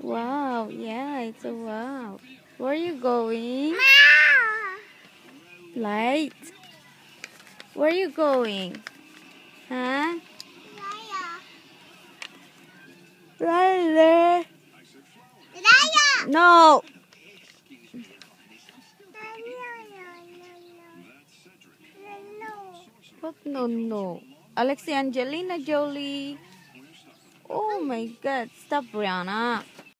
Wow, yeah, it's a wow. Where are you going? Light. Where are you going? Huh? Riley. No. What no no? Alexi Angelina Jolie. Oh my God! Stop, Brianna.